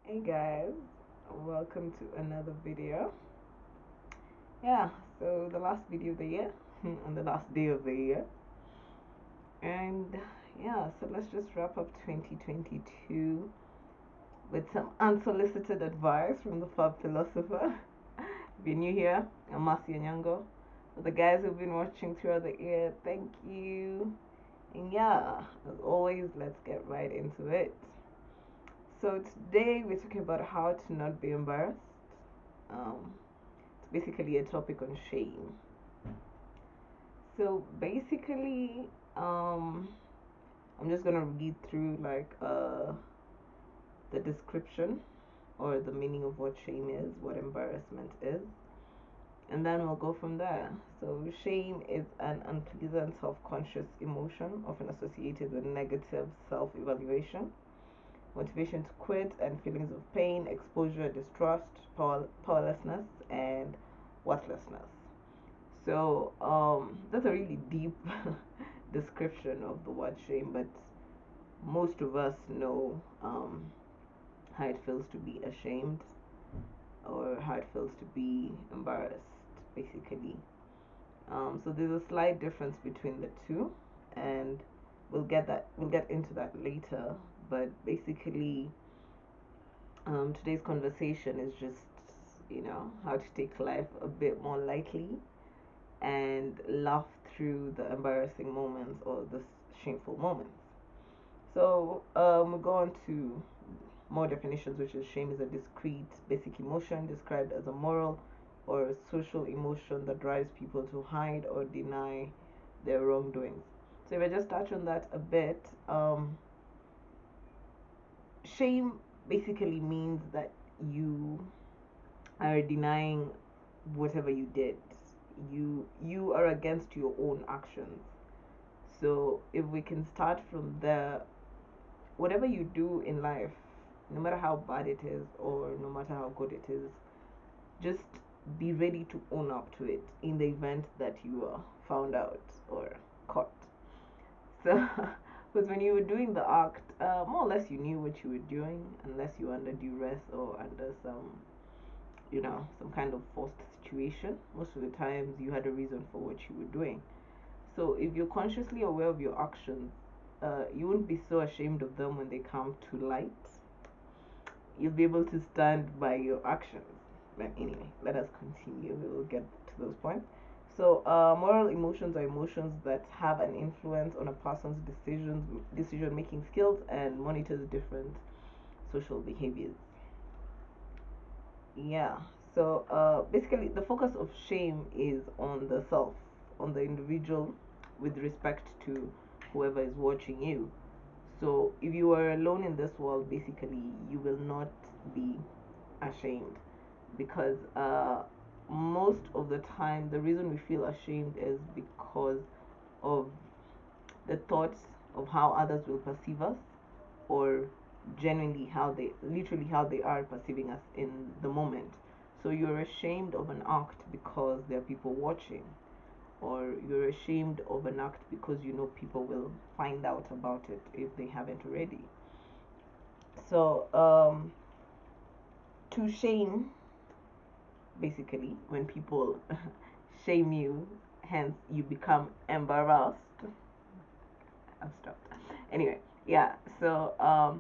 Hey guys, welcome to another video. Yeah, so the last video of the year and the last day of the year. And yeah, so let's just wrap up 2022 with some unsolicited advice from the Fab Philosopher. If you're new here, I'm Masi Anyango. For the guys who've been watching throughout the year, thank you. And yeah, as always, let's get right into it. So today we're talking about how to not be embarrassed. Um, it's basically a topic on shame. So basically, I'm just gonna read through the description or the meaning of what shame is, what embarrassment is, and then we'll go from there. So shame is an unpleasant self-conscious emotion, often associated with negative self-evaluation, motivation to quit, and feelings of pain, exposure, distrust, powerlessness, and worthlessness. So that's a really deep description of the word shame, but most of us know how it feels to be ashamed or how it feels to be embarrassed, basically. So there's a slight difference between the two, and we'll get into that later. But basically, today's conversation is just how to take life a bit more lightly and laugh through the embarrassing moments or the shameful moments. So we go on to more definitions, which is shame is a discrete, basic emotion described as a moral or a social emotion that drives people to hide or deny their wrongdoings. So if I just touch on that a bit, shame basically means that you are denying whatever you did. You are against your own actions. So if we can start from there, whatever you do in life, no matter how bad it is or no matter how good it is, just be ready to own up to it in the event that you are found out or caught. So, because when you were doing the act, more or less you knew what you were doing, unless you were under duress or under some kind of forced situation. Most of the times you had a reason for what you were doing. So if you're consciously aware of your actions, you won't be so ashamed of them when they come to light. You'll be able to stand by your actions. But anyway, let us continue. We will get to those points. So, moral emotions are emotions that have an influence on a person's decision making skills, and monitors different social behaviors. Yeah. So, basically, the focus of shame is on the self, on the individual, with respect to whoever is watching you. So, if you are alone in this world, basically, you will not be ashamed because most of the time, the reason we feel ashamed is because of the thoughts of how others will perceive us, or genuinely literally how they are perceiving us in the moment. So you're ashamed of an act because there are people watching, or you're ashamed of an act because you know people will find out about it if they haven't already. So to shame, basically, when people shame you, hence you become embarrassed. I've stopped. Anyway, yeah. So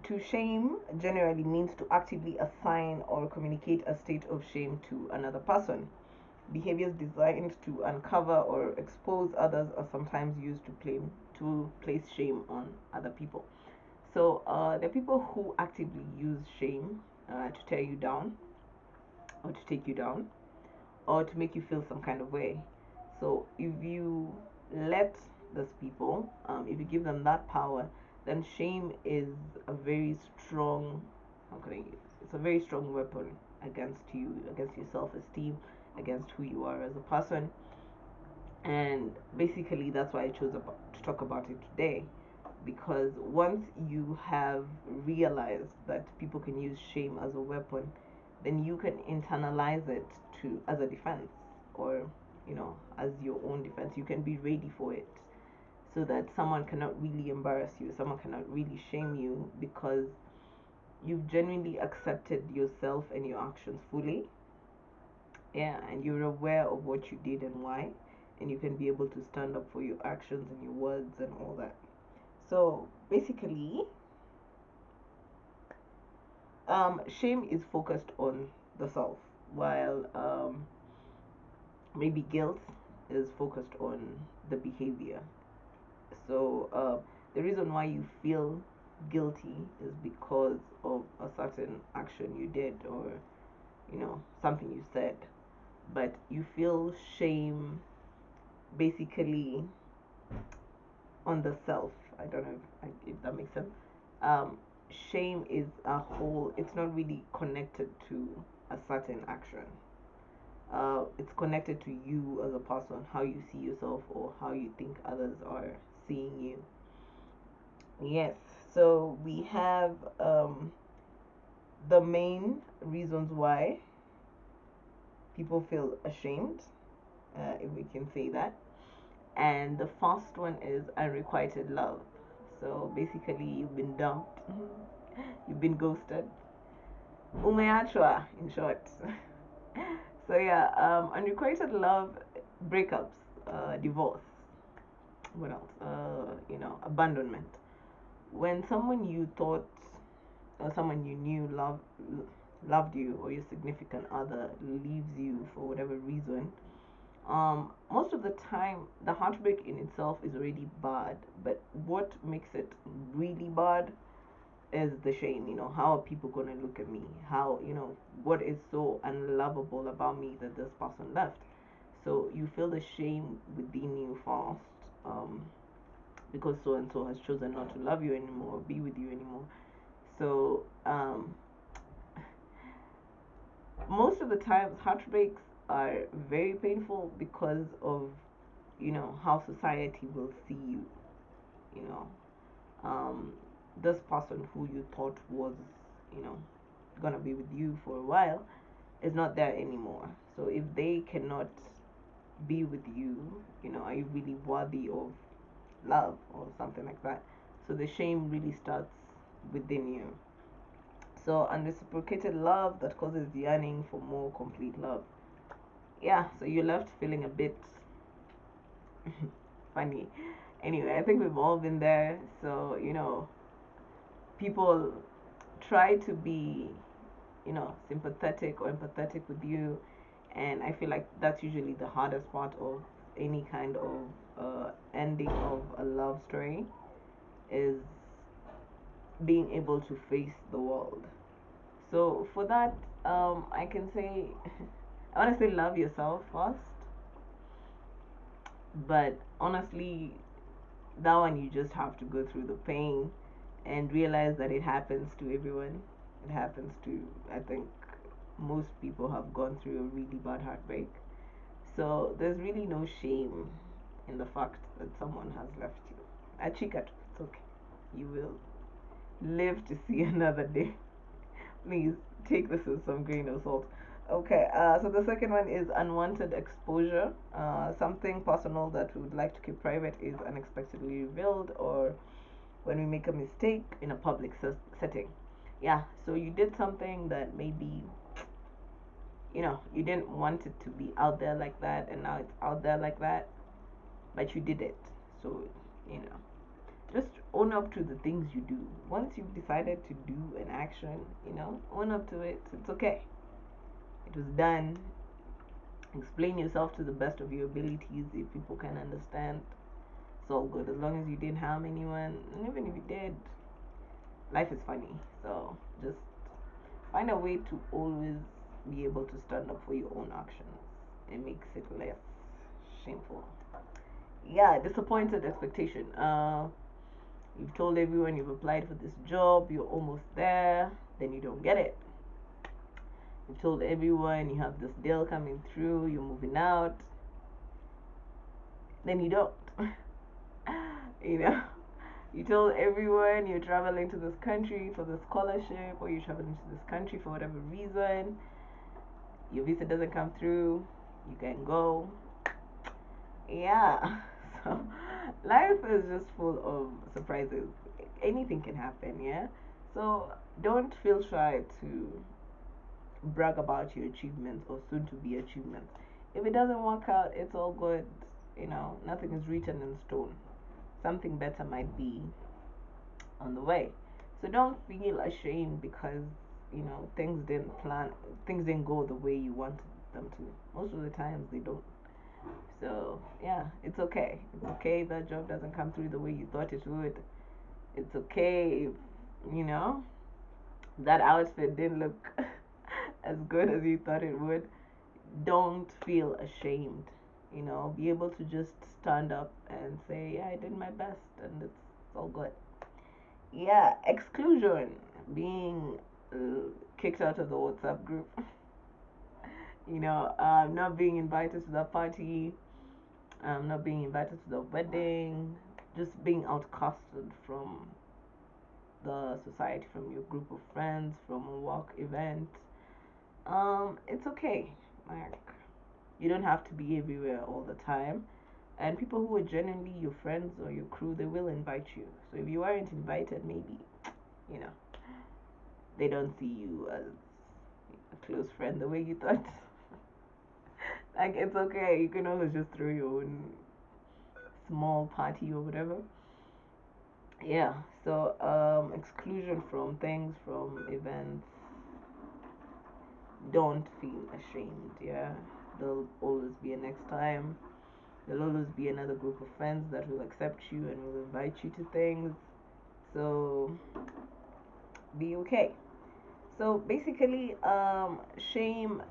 to shame generally means to actively assign or communicate a state of shame to another person. Behaviors designed to uncover or expose others are sometimes used to place shame on other people. So there are people who actively use shame to tear you down or to take you down or to make you feel some kind of way. So if you let those people, if you give them that power, then shame is a very strong, how can I use? It's a very strong weapon against you, against your self-esteem, against who you are as a person. And basically, that's why I chose to talk about it today, because once you have realized that people can use shame as a weapon, then you can internalize it to as a defense, or as your own defense. You can be ready for it, so that someone cannot really embarrass you, someone cannot really shame you, because you've genuinely accepted yourself and your actions fully. Yeah, and you're aware of what you did and why, and you can be able to stand up for your actions and your words and all that. So basically, shame is focused on the self, while maybe guilt is focused on the behavior. So the reason why you feel guilty is because of a certain action you did, or something you said, but you feel shame basically on the self. I don't know if that makes sense. um, Shame is a whole, it's not really connected to a certain action. It's connected to you as a person, how you see yourself or how you think others are seeing you. Yes, so we have the main reasons why people feel ashamed, if we can say that. And the first one is unrequited love. So basically, you've been dumped, you've been ghosted, umeachwa, in short. So yeah, unrequited love, breakups, divorce, what else? Abandonment. When someone you thought or someone you knew loved you, or your significant other leaves you for whatever reason, most of the time the heartbreak in itself is already bad, but what makes it really bad is the shame. How are people going to look at me? How, what is so unlovable about me that this person left? So you feel the shame within you first, because so and so has chosen not to love you anymore, be with you anymore. So most of the times heartbreaks are very painful because of how society will see you. you know um this person who you thought was you know gonna be with you for a while is not there anymore. So if they cannot be with you, are you really worthy of love or something like that? So the shame really starts within you. So unreciprocated love that causes yearning for more complete love. Yeah, so you're left feeling a bit funny. Anyway, I think we've all been there. So, people try to be, sympathetic or empathetic with you. And I feel like that's usually the hardest part of any kind of ending of a love story, is being able to face the world. So for that, I can say, I want to say love yourself first, but honestly, that one you just have to go through the pain and realize that it happens to everyone. It happens to, I think, most people have gone through a really bad heartbreak. So there's really no shame in the fact that someone has left you. Achika, it's okay. You will live to see another day. Please take this with some grain of salt. Okay, so the second one is unwanted exposure. Something personal that we would like to keep private is unexpectedly revealed, or when we make a mistake in a public setting. Yeah, so you did something that maybe, you didn't want it to be out there like that, and now it's out there like that, but you did it. So, you know, just own up to the things you do. Once you've decided to do an action, own up to it. It's okay. It was done. Explain yourself to the best of your abilities. If people can understand, it's all good. As long as you didn't harm anyone, and even if you did, life is funny. So just find a way to always be able to stand up for your own actions. It makes it less shameful. Yeah, disappointed expectation. You've told everyone you've applied for this job, you're almost there, then you don't get it. You've told everyone you have this deal coming through, you're moving out, then you don't. you know, you told everyone you're traveling to this country for the scholarship, or you're traveling to this country for whatever reason. Your visa doesn't come through, you can go. Yeah. So life is just full of surprises. Anything can happen, yeah. So Don't feel shy to brag about your achievements or soon to be achievements. If it doesn't work out, it's all good. Nothing is written in stone. Something better might be on the way. So don't feel ashamed because things didn't go the way you wanted them to. Most of the times they don't. So yeah, it's okay. It's okay that job doesn't come through the way you thought it would. It's okay if you know that outfit didn't look as good as you thought it would. Don't feel ashamed. Be able to just stand up and say, yeah, I did my best, and it's all good. Yeah, exclusion, being kicked out of the WhatsApp group. Not being invited to the party, not being invited to the wedding, just being outcasted from the society, from your group of friends, from a work event. It's okay. Like, you don't have to be everywhere all the time. And people who are genuinely your friends or your crew, they will invite you. So if you aren't invited, maybe, you know, they don't see you as a close friend the way you thought. Like, it's okay. You can always just throw your own small party or whatever. Yeah. So, exclusion from things, from events. Don't feel ashamed. Yeah. There'll always be a next time. There'll always be another group of friends that will accept you and will invite you to things. So be okay. So basically, shame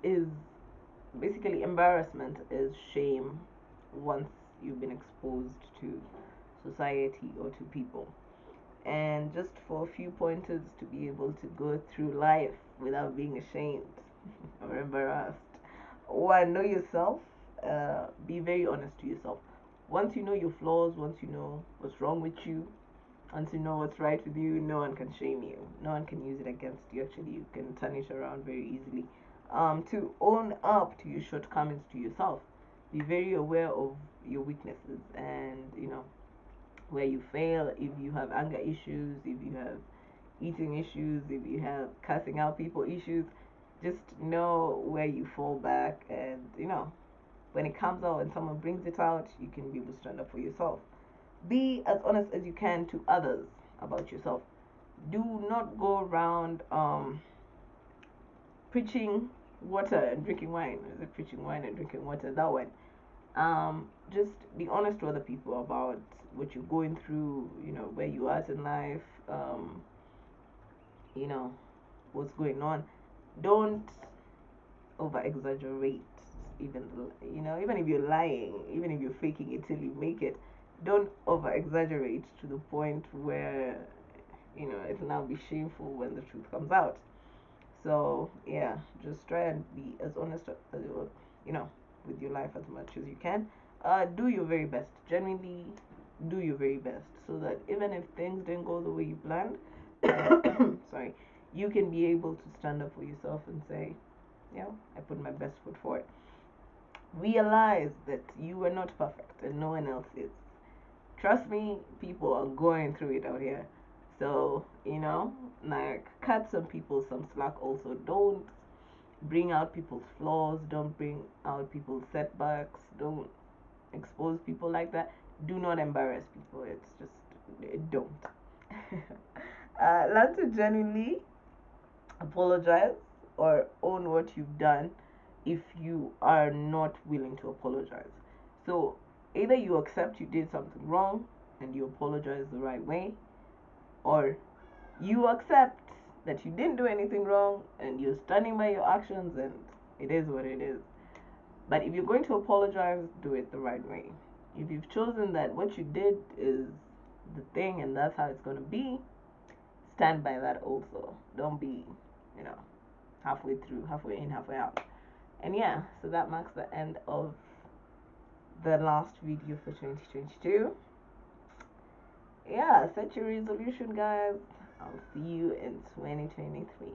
is basically embarrassment is shame once you've been exposed to society or to people. And just for a few pointers to be able to go through life without being ashamed or embarrassed. One, know yourself. Be very honest to yourself. Once you know your flaws, once you know what's wrong with you, once you know what's right with you, no one can shame you. No one can use it against you. Actually, you can turn it around very easily. To own up to your shortcomings to yourself. Be very aware of your weaknesses and where you fail. If you have anger issues, if you have eating issues, if you have cussing out people issues, just know where you fall back, and when it comes out and someone brings it out, you can be able to stand up for yourself. Be as honest as you can to others about yourself. Do not go around preaching water and drinking wine. Is it preaching wine and drinking water? That one. Just be honest to other people about what you're going through, where you are in life, you know, what's going on. Don't over exaggerate, even even if you're lying, even if you're faking it till you make it. Don't over exaggerate to the point where it'll now be shameful when the truth comes out. So yeah, just try and be as honest as you know with your life as much as you can. Do your very best. Genuinely, do your very best so that even if things didn't go the way you planned, sorry, you can be able to stand up for yourself and say, I put my best foot forward. Realize that you are not perfect and no one else is. Trust me, people are going through it out here. So, like, cut some people some slack also. Don't bring out people's flaws, don't bring out people's setbacks, don't expose people like that. Do not embarrass people. It's just, don't. Learn to genuinely apologize or own what you've done if you are not willing to apologize. So either you accept you did something wrong and you apologize the right way, or you accept that you didn't do anything wrong and you're standing by your actions and it is what it is. But if you're going to apologize, do it the right way. If you've chosen that what you did is the thing and that's how it's going to be, stand by that also. Don't be, you know, halfway through, halfway in, halfway out. And yeah, so that marks the end of the last video for 2022. Yeah, set your resolution, guys. I'll see you in 2023.